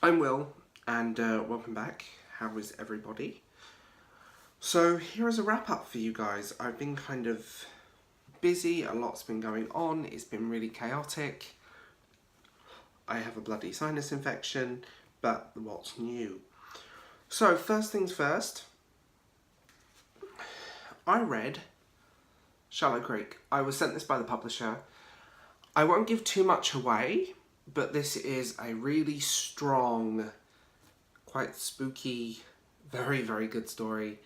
I'm Will, and welcome back. How is everybody? So here is a wrap up for you guys. I've been kind of busy, a lot's been going on, it's been really chaotic. I have a bloody sinus infection, but what's new? So first things first, I read Shallow Creek. I was sent this by the publisher. I won't give too much away, but this is a really strong, quite spooky, very, very good story.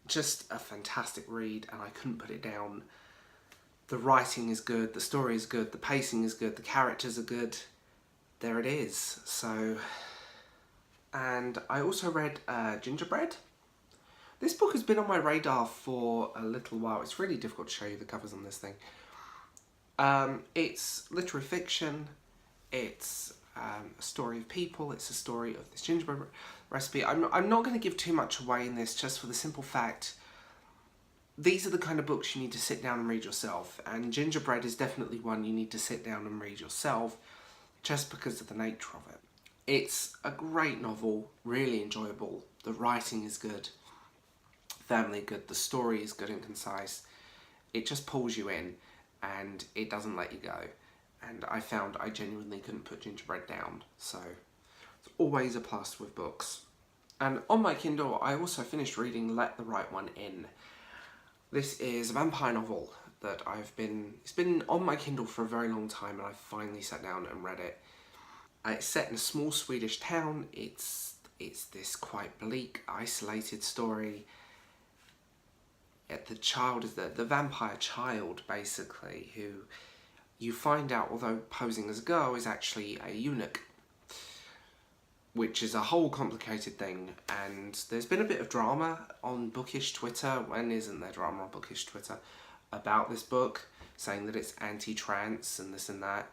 Just a fantastic read, and I couldn't put it down. The writing is good, the story is good, the pacing is good, the characters are good. There it is. So, and I also read Gingerbread. This book has been on my radar for a little while. It's really difficult to show you the covers on this thing. It's literary fiction. It's a story of people. It's a story of this gingerbread recipe. I'm not going to give too much away in this, just for the simple fact these are the kind of books you need to sit down and read yourself, and Gingerbread is definitely one you need to sit down and read yourself just because of the nature of it. It's a great novel, really enjoyable. The writing is good, family good, the story is good and concise. It just pulls you in and it doesn't let you go. And I found I genuinely couldn't put Gingerbread down, so it's always a plus with books. And on my Kindle, I also finished reading Let the Right One In. This is a vampire novel that it's been on my Kindle for a very long time, and I finally sat down and read it. It's set in a small Swedish town. It's this quite bleak, isolated story. The child is the vampire child, basically, who you find out, although posing as a girl, is actually a eunuch, which is a whole complicated thing. And there's been a bit of drama on bookish Twitter, when isn't there drama on bookish Twitter, about this book, saying that it's anti-trans and this and that.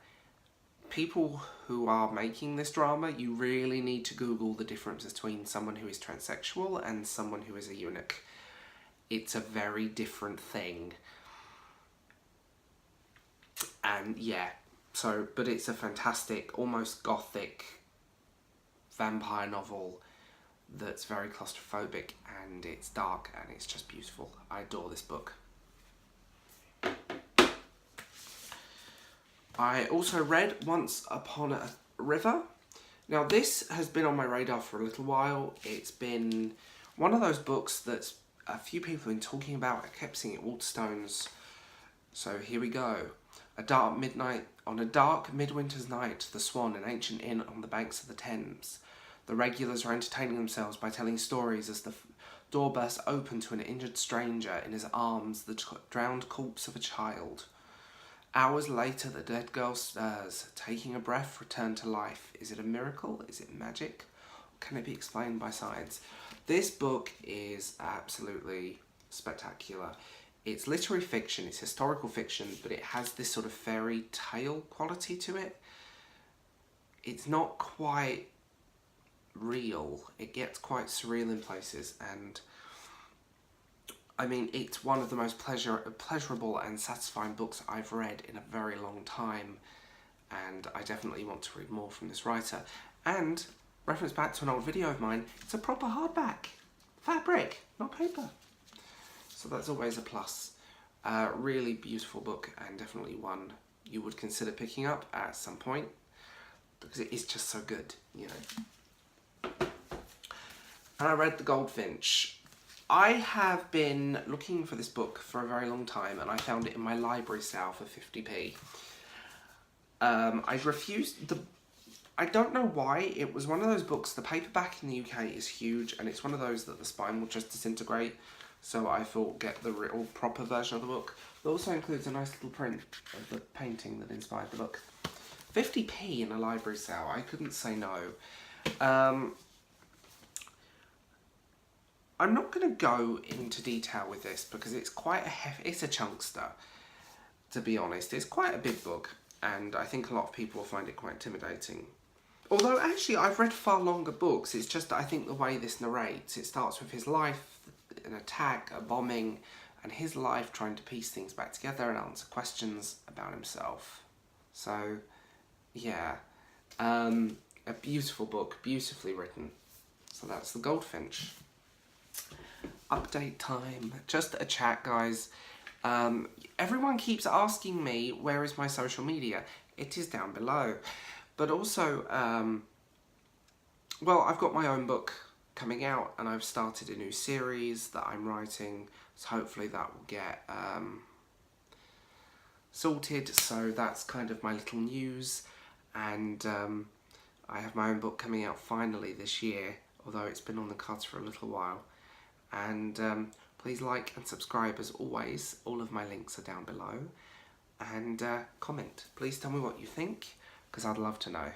People who are making this drama, you really need to Google the difference between someone who is transsexual and someone who is a eunuch. It's a very different thing. And yeah, but it's a fantastic, almost gothic vampire novel that's very claustrophobic, and it's dark and it's just beautiful. I adore this book. I also read Once Upon a River. Now this has been on my radar for a little while. It's been one of those books that's a few people have been talking about. I kept seeing it Waterstones. So here we go. On a dark midwinter's night, the Swan, an ancient inn on the banks of the Thames. The regulars are entertaining themselves by telling stories as the door bursts open to an injured stranger, in his arms the drowned corpse of a child. Hours later, the dead girl stirs, taking a breath, returned to life. Is it a miracle? Is it magic? Or can it be explained by science? This book is absolutely spectacular. It's literary fiction, it's historical fiction, but it has this sort of fairy tale quality to it. It's not quite real. It gets quite surreal in places, and I mean, it's one of the most pleasurable and satisfying books I've read in a very long time, and I definitely want to read more from this writer. And, reference back to an old video of mine, it's a proper hardback. Fabric, not paper. So that's always a plus. Really beautiful book, and definitely one you would consider picking up at some point, because it is just so good, you know. And I read The Goldfinch. I have been looking for this book for a very long time, and I found it in my library sale for 50p. I refused I don't know why. It was one of those books, the paperback in the UK is huge, and it's one of those that the spine will just disintegrate. So I thought, get the real proper version of the book. It also includes a nice little print of the painting that inspired the book. 50p in a library sale, I couldn't say no. I'm not going to go into detail with this because it's quite it's a chunkster, to be honest. It's quite a big book, and I think a lot of people will find it quite intimidating. Although, actually, I've read far longer books. It's just, I think, the way this narrates. It starts with his life, an attack, a bombing, and his life trying to piece things back together and answer questions about himself. So, yeah. A beautiful book, beautifully written. So that's the Goldfinch. Update time. Just a chat, guys. Everyone keeps asking me, where is my social media? It is down below. But also, well, I've got my own book coming out, and I've started a new series that I'm writing, so hopefully that will get sorted. So that's kind of my little news, and I have my own book coming out finally this year, although it's been on the cards for a little while. And please like and subscribe as always. All of my links are down below. And comment. Please tell me what you think, because I'd love to know.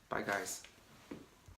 Bye guys.